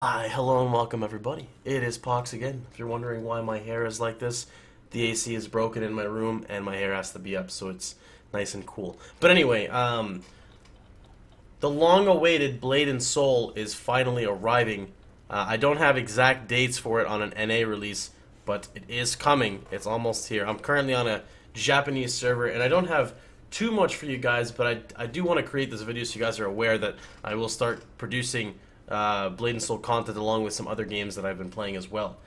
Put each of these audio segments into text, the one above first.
Hi, hello and welcome everybody. It is Pohx again. If you're wondering why my hair is like this, the AC is broken in my room and my hair has to be up so it's nice and cool. But anyway, the long-awaited Blade and Soul is finally arriving. I don't have exact dates for it on an NA release, but it is coming. It's almost here. I'm currently on a Japanese server and I don't have too much for you guys, but I do want to create this video so you guys are aware that I will start producing Blade and Soul content along with some other games that I've been playing as well.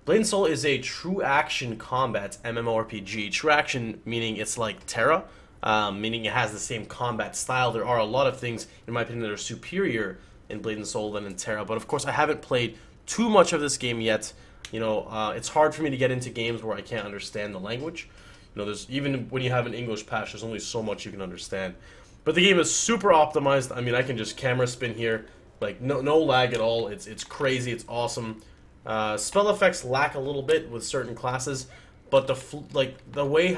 Blade and Soul is a true action combat MMORPG. True action meaning it's like Terra, meaning it has the same combat style. There are a lot of things, in my opinion, that are superior in Blade and Soul than in Terra. But of course, I haven't played too much of this game yet. You know, it's hard for me to get into games where I can't understand the language. You know, there's even when you have an English patch, there's only so much you can understand. But the game is super optimized. I mean, I can just camera spin here. Like, no lag at all. It's crazy. It's awesome. Spell effects lack a little bit with certain classes, but the way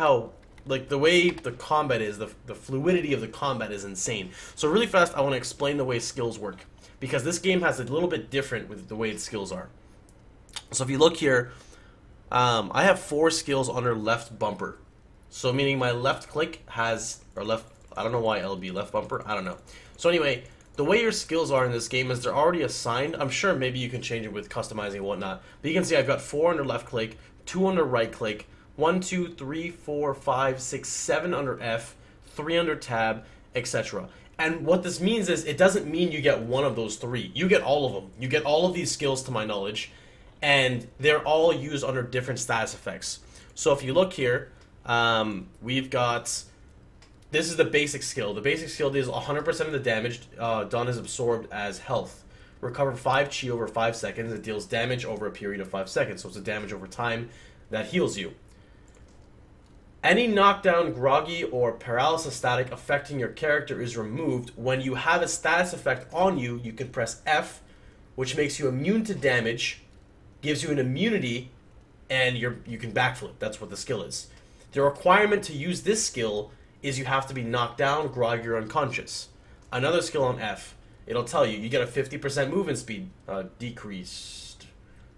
the combat is, the fluidity of the combat is insane. So really fast, I want to explain the way skills work, because this game has a little bit different with the way its skills are. So if you look here, I have 4 skills under left bumper. So meaning my left click has, or left, I don't know why LB, left bumper, I don't know. So anyway, the way your skills are in this game is they're already assigned. I'm sure maybe you can change it with customizing and whatnot. But you can see I've got 4 under left click, 2 under right click, 1, 2, 3, 4, 5, 6, 7 under F, 3 under tab, etc. And what this means is it doesn't mean you get one of those 3. You get all of them. You get all of these skills to my knowledge. And they're all used under different status effects. So if you look here, we've got... This is the basic skill. The basic skill deals 100% of the damage done is absorbed as health. Recover 5 chi over 5 seconds. It deals damage over a period of 5 seconds. So it's a damage over time that heals you. Any knockdown, groggy, or paralysis static affecting your character is removed. When you have a status effect on you, you can press F, which makes you immune to damage, gives you an immunity, and you can backflip. That's what the skill is. The requirement to use this skill is you have to be knocked down, groggy, or unconscious. Another skill on F, it'll tell you, you get a 50% movement speed decreased.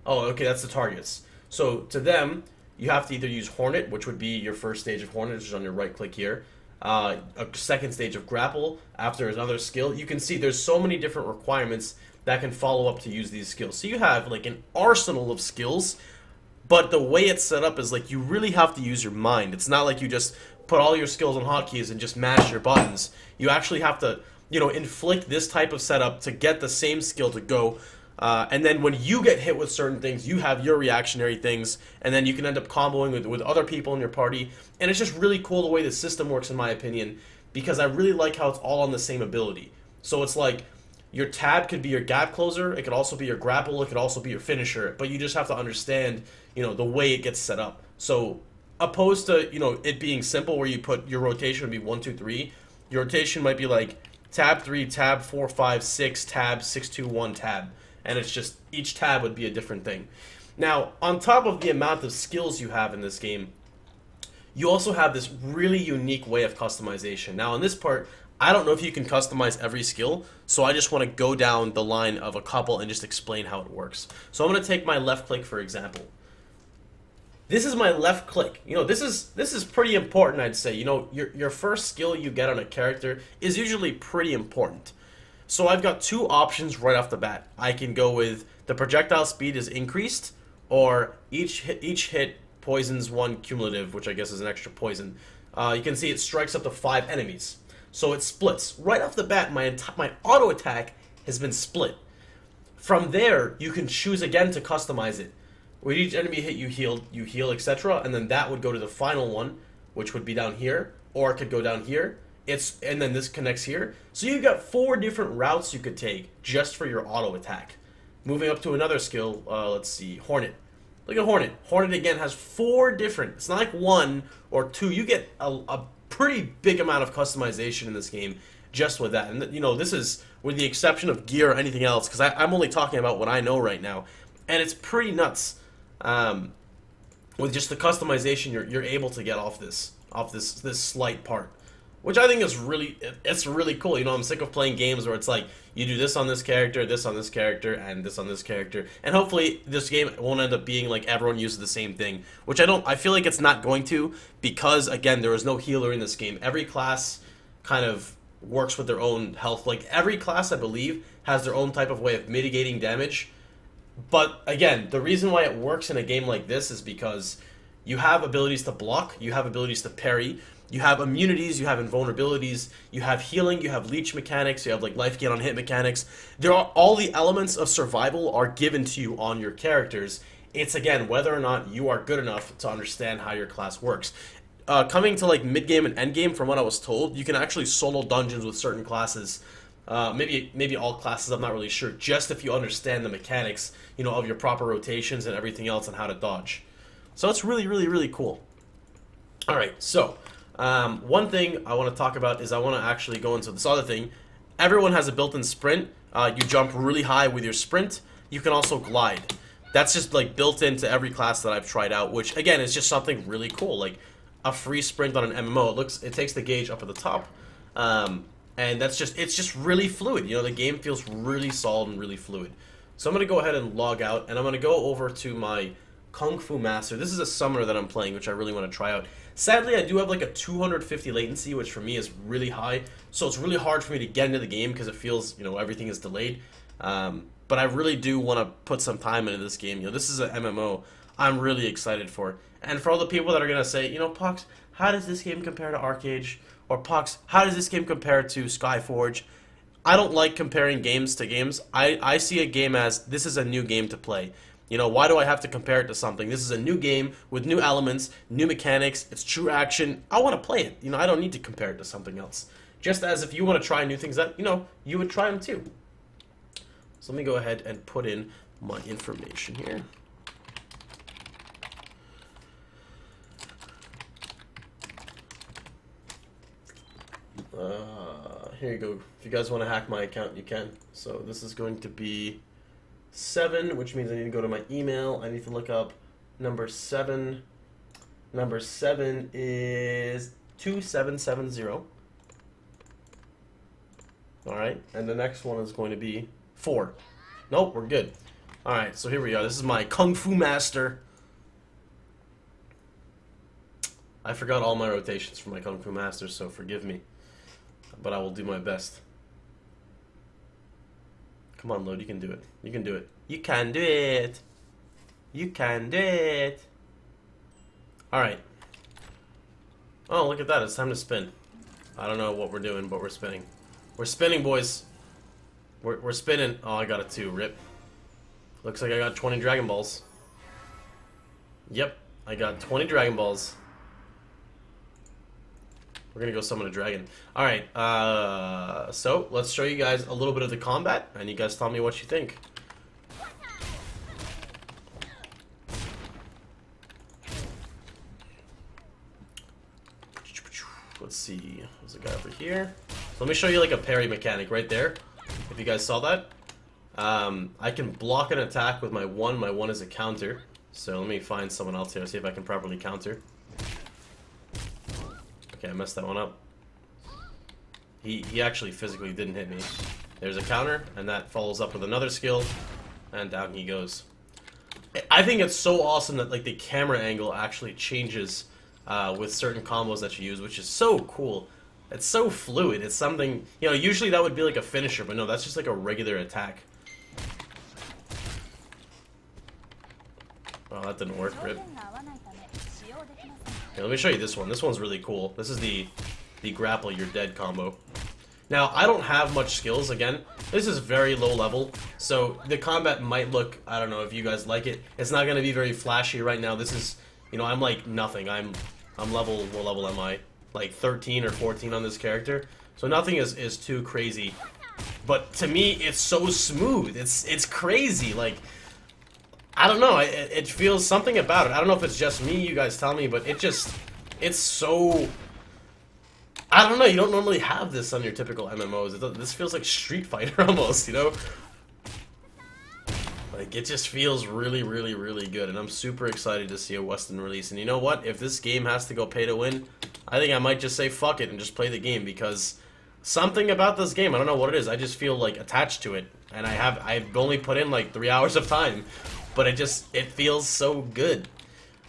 Oh, okay, that's the targets. So to them, you have to either use Hornet, which would be your first stage of Hornet, which is on your right click here. A second stage of Grapple, after another skill. You can see there's so many different requirements that can follow up to use these skills. So you have like an arsenal of skills, but the way it's set up is like you really have to use your mind. It's not like you just put all your skills on hotkeys and just mash your buttons. You actually have to, you know, inflict this type of setup to get the same skill to go. And then when you get hit with certain things, you have your reactionary things, and then you can end up comboing with other people in your party. And it's just really cool the way the system works, in my opinion, because I really like how it's all on the same ability. So it's like your tab could be your gap closer, it could also be your grapple, it could also be your finisher, but you just have to understand, you know, the way it gets set up. So opposed to, you know, it being simple where you put your rotation would be 1, 2, 3, your rotation might be like tab 3, tab 4, 5, 6, tab 6, 2, 1, tab. And it's just, each tab would be a different thing. Now, on top of the amount of skills you have in this game, you also have this really unique way of customization. Now, in this part, I don't know if you can customize every skill, so I just want to go down the line of a couple and just explain how it works. So I'm going to take my left click, for example. This is my left click. You know, this is pretty important, I'd say. You know, your first skill you get on a character is usually pretty important. So I've got 2 options right off the bat. I can go with the projectile speed is increased, or each hit poisons 1 cumulative, which I guess is an extra poison. You can see it strikes up to 5 enemies. So it splits. Right off the bat, my auto attack has been split. From there, you can choose again to customize it. With each enemy hit, you heal, etc. And then that would go to the final one, which would be down here, or it could go down here. And then this connects here. So you've got 4 different routes you could take just for your auto attack. Moving up to another skill, let's see, Hornet. Look at Hornet. Hornet again has 4 different. It's not like 1 or 2. You get a pretty big amount of customization in this game just with that. And you know, this is with the exception of gear or anything else, because I'm only talking about what I know right now, and it's pretty nuts. With just the customization you're able to get off this slight part. which I think is it's really cool. You know, I'm sick of playing games where it's like, you do this on this character, this on this character, and this on this character. And hopefully this game won't end up being like everyone uses the same thing, which I feel like it's not going to, because again, there is no healer in this game. Every class kind of works with their own health. Like every class, I believe, has their own type of way of mitigating damage. But again, the reason why it works in a game like this is because you have abilities to block, you have abilities to parry, you have immunities, you have invulnerabilities, you have healing, you have leech mechanics, you have like life gain on hit mechanics. There are all the elements of survival are given to you on your characters. It's again whether or not you are good enough to understand how your class works. Coming to like mid game and end game, from what I was told, you can actually solo dungeons with certain classes. Maybe all classes, I'm not really sure, just if you understand the mechanics, you know, of your proper rotations and everything else and how to dodge. So it's really cool. Alright, so one thing I want to talk about is I want to actually go into this other thing. Everyone has a built-in sprint. You jump really high with your sprint. You can also glide. That's just like built into every class that I've tried out, which again is just something really cool, like a free sprint on an MMO. It takes the gauge up at the top. And it's just really fluid. You know, the game feels really solid and really fluid. So I'm going to go ahead and log out, and I'm going to go over to my Kung Fu Master. This is a summoner that I'm playing, which I really want to try out. Sadly, I do have like a 250 latency, which for me is really high. So it's really hard for me to get into the game because it feels, you know, everything is delayed. But I really do want to put some time into this game. You know, this is an MMO I'm really excited for. And for all the people that are going to say, you know, Pohx, how does this game compare to Arcade? Or Pohx, how does this game compare to Skyforge? I don't like comparing games to games. I see a game as, this is a new game to play. You know, why do I have to compare it to something? This is a new game with new elements, new mechanics, it's true action. I want to play it. You know, I don't need to compare it to something else. Just as if you want to try new things that, you know, you would try them too. So let me go ahead and put in my information here. Here you go. If you guys want to hack my account, you can. So this is going to be 7, which means I need to go to my email. I need to look up number 7. Number 7 is 2770. Alright, and the next one is going to be 4. Nope, we're good. Alright, so here we are. This is my Kung Fu Master. I forgot all my rotations for my Kung Fu Master, so forgive me. But I will do my best. Come on, Load, you can do it. You can do it. You can do it. You can do it. Alright. Oh, look at that. It's time to spin. I don't know what we're doing, but we're spinning. We're spinning, boys. We're spinning. Oh, I got a 2. Rip. Looks like I got 20 Dragon Balls. Yep. I got 20 Dragon Balls. We're gonna go summon a dragon. Alright, so let's show you guys a little bit of the combat, and you guys tell me what you think. Let's see, there's a guy over here. So let me show you like a parry mechanic right there, if you guys saw that. I can block an attack with my 1. My 1 is a counter. So let me find someone else here, see if I can properly counter. Okay, I messed that one up. He actually physically didn't hit me. There's a counter, and that follows up with another skill, and down he goes. I think it's so awesome that like the camera angle actually changes with certain combos that you use, which is so cool. It's so fluid. It's something, you know, usually that would be like a finisher, but no, that's just like a regular attack. Oh, that didn't work, Rip. Okay, let me show you this one. This one's really cool. This is the grapple you're dead combo. Now, I don't have much skills, again. This is very low level, so the combat might look, I don't know if you guys like it. It's not going to be very flashy right now. This is, you know, I'm like nothing. I'm level, what level am I? Like 13 or 14 on this character. So nothing is too crazy. But to me, it's so smooth. It's crazy. Like, I don't know, it feels something about it. I don't know if it's just me, you guys tell me, but it's so... I don't know, you don't normally have this on your typical MMOs. This feels like Street Fighter almost, you know? Like, it just feels really, really, really good, and I'm super excited to see a Western release. And you know what? If this game has to go pay to win, I think I might just say fuck it and just play the game, because something about this game, I don't know what it is, I just feel like attached to it. And I've only put in like 3 hours of time, but it feels so good.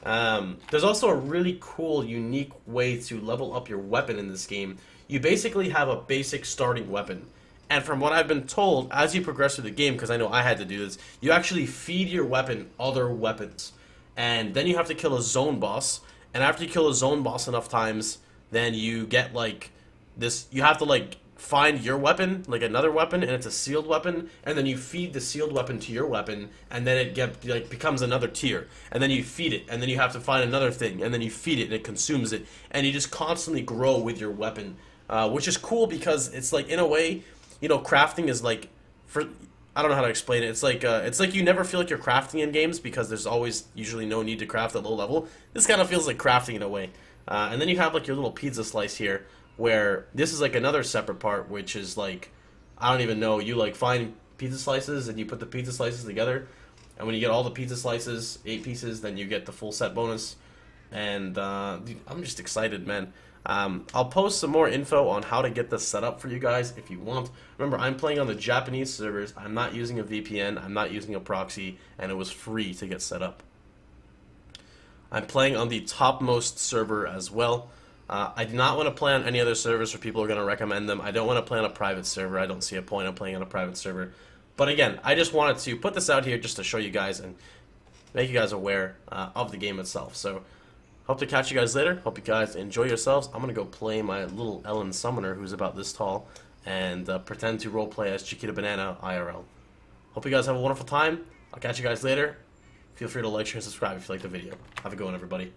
There's also a really cool, unique way to level up your weapon in this game. You basically have a basic starting weapon. And from what I've been told, as you progress through the game, because I know I had to do this, you actually feed your weapon other weapons. And then you have to kill a zone boss. And after you kill a zone boss enough times, then you get like this, you have to like find your weapon, like another weapon, and it's a sealed weapon, and then you feed the sealed weapon to your weapon, and then it becomes another tier, and then you feed it, and then you have to find another thing, and then you feed it, and it consumes it, and you just constantly grow with your weapon, which is cool because it's like, in a way, you know, crafting is like, I don't know how to explain it. It's like you never feel like you're crafting in games because there's always usually no need to craft at low level. This kind of feels like crafting in a way. And then you have like your little pizza slice here, where this is like another separate part, which is like, I don't even know, you like find pizza slices and you put the pizza slices together, and when you get all the pizza slices, 8 pieces, then you get the full set bonus. And dude, I'm just excited, man. I'll post some more info on how to get this set up for you guys if you want. Remember, I'm playing on the Japanese servers. I'm not using a VPN, I'm not using a proxy, and it was free to get set up. I'm playing on the topmost server as well. I do not want to play on any other servers where people are going to recommend them. I don't want to play on a private server. I don't see a point of playing on a private server. But again, I just wanted to put this out here just to show you guys and make you guys aware of the game itself. So, hope to catch you guys later. Hope you guys enjoy yourselves. I'm going to go play my little Ellen Summoner, who's about this tall, and pretend to roleplay as Chiquita Banana IRL. Hope you guys have a wonderful time. I'll catch you guys later. Feel free to like, share, and subscribe if you like the video. Have a good one, everybody.